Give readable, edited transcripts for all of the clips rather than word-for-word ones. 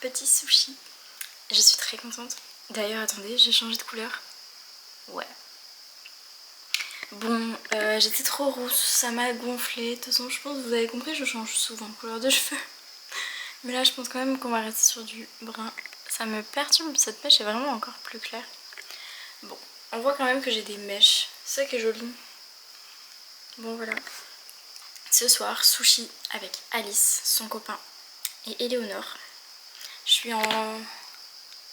petit sushi. Je suis très contente. D'ailleurs, attendez, j'ai changé de couleur. Ouais. Bon, j'étais trop rousse, ça m'a gonflé. De toute façon, je pense que vous avez compris, je change souvent de couleur de cheveux. Mais là, je pense quand même qu'on va rester sur du brun. Ça me perturbe, cette mèche est vraiment encore plus claire. Bon, on voit quand même que j'ai des mèches. C'est ça qui est joli. Bon, voilà. Ce soir, sushi avec Alice, son copain, et Éléonore. Je suis en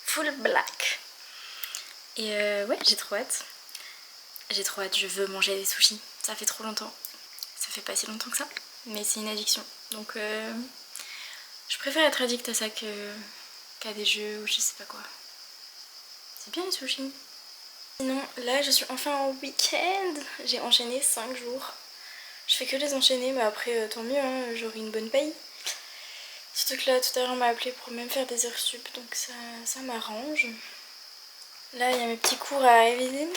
full black. Et ouais, j'ai trop hâte. J'ai trop hâte, je veux manger des sushis. Ça fait trop longtemps. Ça fait pas si longtemps que ça. Mais c'est une addiction. Donc je préfère être addict à ça qu'à des jeux ou je sais pas quoi. C'est bien les sushis. Sinon, là je suis enfin en week-end. J'ai enchaîné 5 jours. Je fais que les enchaîner, mais après tant mieux, hein, j'aurai une bonne paye. Surtout que là tout à l'heure on m'a appelé pour même faire des heures sup, donc ça m'arrange. Là il y a mes petits cours à réviser.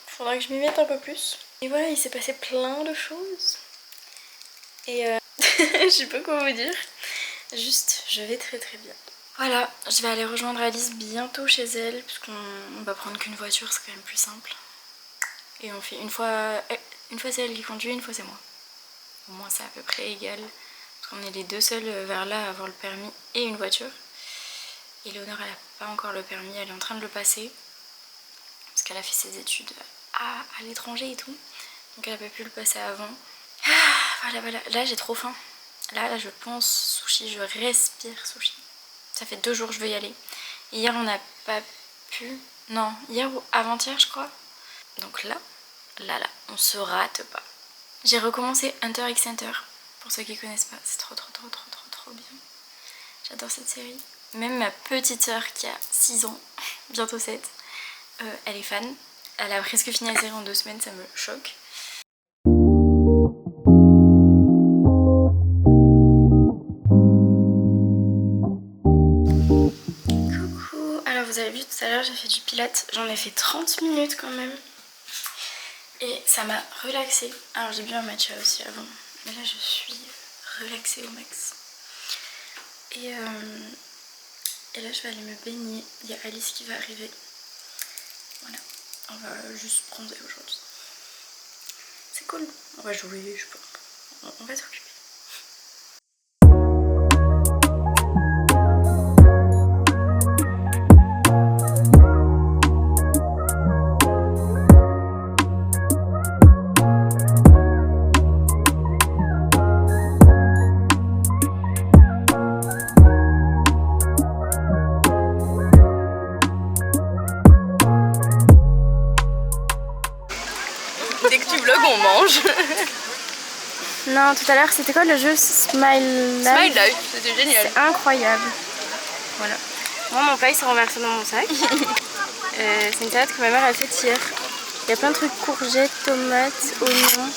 Faudra que je m'y mette un peu plus. Et voilà, il s'est passé plein de choses. Et je sais pas quoi vous dire. Juste, je vais très très bien. Voilà, je vais aller rejoindre Alice bientôt chez elle. Puisqu'on va prendre qu'une voiture, c'est quand même plus simple. Et on fait une fois c'est elle qui conduit, une fois c'est moi. Au moins c'est à peu près égal. Parce qu'on est les deux seuls vers là à avoir le permis et une voiture. Et Léonore elle a pas encore le permis, elle est en train de le passer. Parce qu'elle a fait ses études à l'étranger et tout. Donc elle a pas pu le passer avant. Ah, voilà, là j'ai trop faim. Là je pense sushi, je respire sushi. Ça fait 2 jours que je veux y aller. Et hier on n'a pas pu. Non, hier ou avant-hier je crois. Donc là, on se rate pas. J'ai recommencé Hunter x Hunter. Pour ceux qui connaissent pas, c'est trop bien. J'adore cette série. Même ma petite soeur qui a 6 ans, bientôt 7, elle est fan. Elle a presque fini la série en 2 semaines, ça me choque. Coucou, alors vous avez vu tout à l'heure j'ai fait du pilates, j'en ai fait 30 minutes quand même. Et ça m'a relaxée. Alors j'ai bu un matcha aussi avant, mais là je suis relaxée au max. Et là je vais aller me baigner, il y a Alice qui va arriver. Voilà, on va juste bronzer aujourd'hui. C'est cool, on va jouer, je sais pas, on va s'occuper. Dès que tu vlogs, on mange. Non, tout à l'heure c'était quoi le jeu Smile Life? Smile Life, c'était génial. C'est incroyable. Voilà. Moi mon pain s'est renversé dans mon sac. C'est une salade que ma mère a faite hier. Il y a plein de trucs, courgettes, tomates, oignons.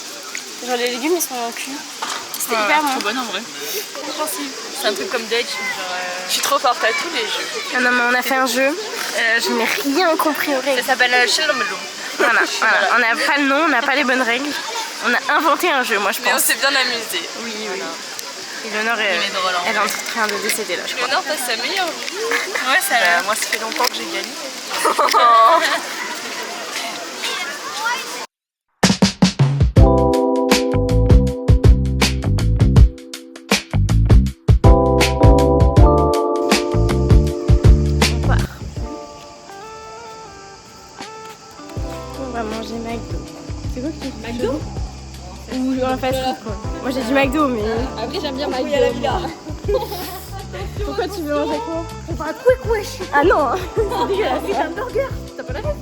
Genre les légumes ils sont en cul. C'était hyper bon. Trop bonne en vrai. C'est un truc comme Date. Je suis trop forte à tous les jeux. Ah non mais on a fait un jeu. Je n'ai rien compris aux règles. Ça s'appelle Shell Melon. Voilà. On n'a pas le nom, on n'a pas les bonnes règles. On a inventé un jeu, moi je pense. Mais on s'est bien amusé. Oui. Éléonore elle est en train de décéder là je crois. Léonore passe sa meilleure vie. Ouais, ça va. Moi ça fait longtemps que j'ai gagné. On va manger McDo. C'est quoi qui est McDo? Ou un fast-food quoi. Moi j'ai dit McDo mais... Après j'aime bien McDo. Pourquoi tu veux manger quoi? On va quick wesh. Ah non. C'est dégueulasse. C'est un burger. T'as pas la rêve?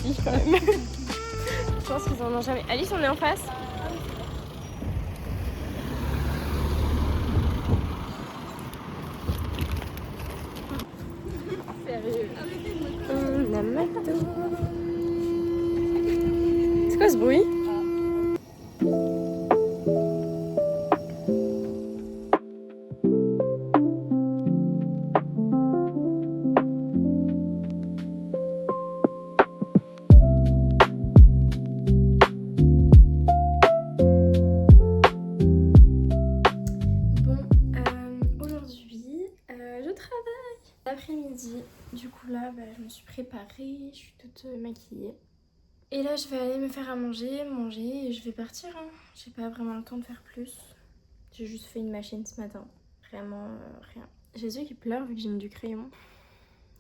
Si quand même. Je pense qu'ils en ont jamais. Alice on est en face. Sérieux. On a McDo. C'est quoi ce bruit? Bon, aujourd'hui, je travaille. midi. Du coup là, je me suis préparée, je suis toute maquillée. Et là, je vais aller me faire à manger et je vais partir. Hein. J'ai pas vraiment le temps de faire plus. J'ai juste fait une machine ce matin. Vraiment rien. J'ai les yeux qui pleurent vu que j'ai mis du crayon.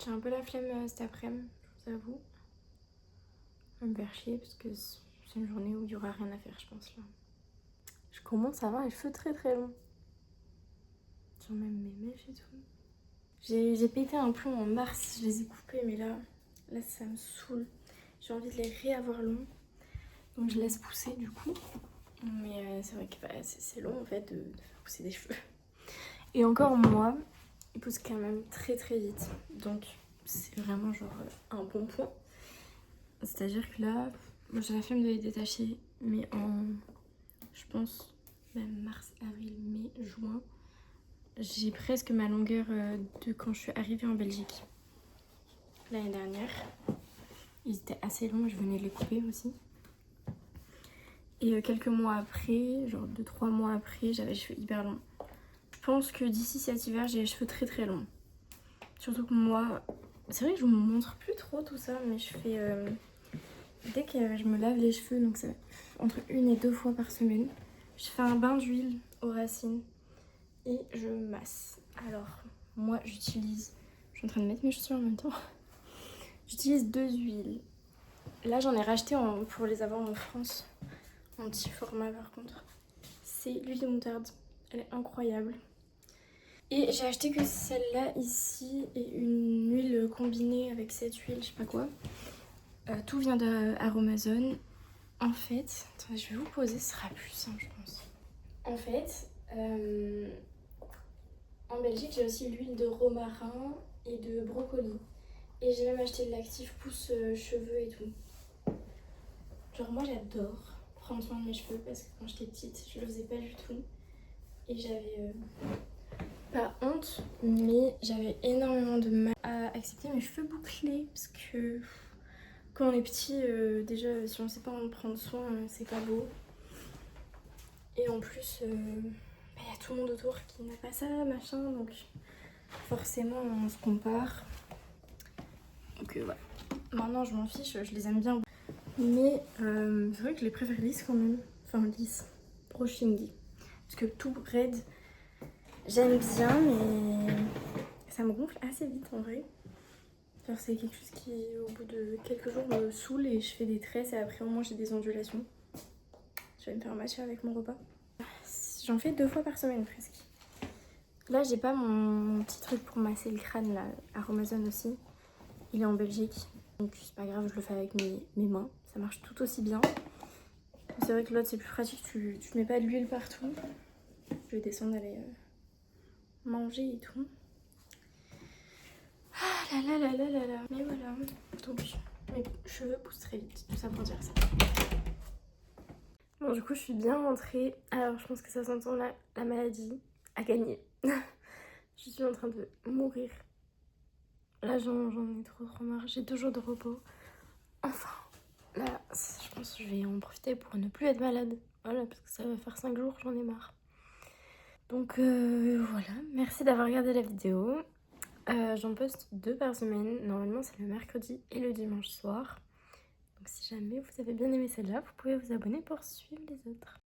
J'ai un peu la flemme cet après-midi, je vous avoue. Ça va me faire chier parce que c'est une journée où il y aura rien à faire, je pense là. Je commence à avoir les cheveux très très longs. Genre même mes mèches et tout. J'ai pété un plomb en mars, je les ai coupés, mais là ça me saoule. J'ai envie de les réavoir longs. Donc je laisse pousser du coup. Mais c'est vrai que c'est long en fait de faire pousser des cheveux. Et encore moi, ils poussent quand même très très vite. Donc c'est vraiment genre un bon point. C'est-à-dire que là, moi j'ai la flemme de les détacher. Mais je pense, même mars, avril, mai, juin, j'ai presque ma longueur de quand je suis arrivée en Belgique. L'année dernière. Ils étaient assez longs, je venais de les couper aussi. Et quelques mois après, genre 2-3 mois après, j'avais les cheveux hyper longs. Je pense que d'ici cet hiver, j'ai les cheveux très très longs. Surtout que moi, c'est vrai que je vous montre plus trop tout ça, mais je fais... dès que je me lave les cheveux, donc c'est entre 1 et 2 fois par semaine, je fais un bain d'huile aux racines et je masse. Alors, moi j'utilise... Je suis en train de mettre mes chaussures en même temps. J'utilise 2 huiles. Là, j'en ai racheté pour les avoir en France. En petit format par contre. C'est l'huile de moutarde. Elle est incroyable. Et j'ai acheté que celle-là ici et une huile combinée avec cette huile, je sais pas quoi. Tout vient d'Aromazone. En fait, attendez, je vais vous poser, ce sera plus simple, je pense. En fait, en Belgique, j'ai aussi l'huile de romarin et de brocoli. Et j'ai même acheté de l'actif pousse cheveux et tout. Genre moi j'adore prendre soin de mes cheveux parce que quand j'étais petite, je le faisais pas du tout. Et j'avais pas honte, mais j'avais énormément de mal à accepter mes cheveux bouclés. Parce que quand on est petit, déjà si on sait pas en prendre soin, c'est pas beau. Et en plus, y a tout le monde autour qui n'a pas ça, machin. Donc forcément on se compare. Donc voilà. Maintenant je m'en fiche, je les aime bien. Mais c'est vrai que je les préfère lisses quand même. Enfin lisses, brushing. Parce que tout raide, j'aime bien, mais ça me gonfle assez vite en vrai. Genre c'est quelque chose qui au bout de quelques jours me saoule et je fais des tresses et après au moins j'ai des ondulations. Je vais me faire matcher avec mon repas. J'en fais 2 fois par semaine presque. Là j'ai pas mon petit truc pour masser le crâne là, Aromazone aussi. Il est en Belgique. Donc c'est pas grave, je le fais avec mes mains. Ça marche tout aussi bien. C'est vrai que l'autre c'est plus pratique, tu mets pas de l'huile partout. Je vais descendre aller manger et tout. Ah là là là là là là. Mais voilà. Donc mes cheveux poussent très vite. Tout ça pour dire ça. Bon du coup je suis bien rentrée. Alors je pense que ça s'entend là, la maladie a gagné. Je suis en train de mourir. Là j'en ai trop marre. J'ai 2 jours de repos. Enfin. Là, je pense que je vais en profiter pour ne plus être malade. Voilà, parce que ça va faire 5 jours, j'en ai marre. Donc voilà, merci d'avoir regardé la vidéo. J'en poste 2 par semaine. Normalement, c'est le mercredi et le dimanche soir. Donc si jamais vous avez bien aimé celle-là, vous pouvez vous abonner pour suivre les autres.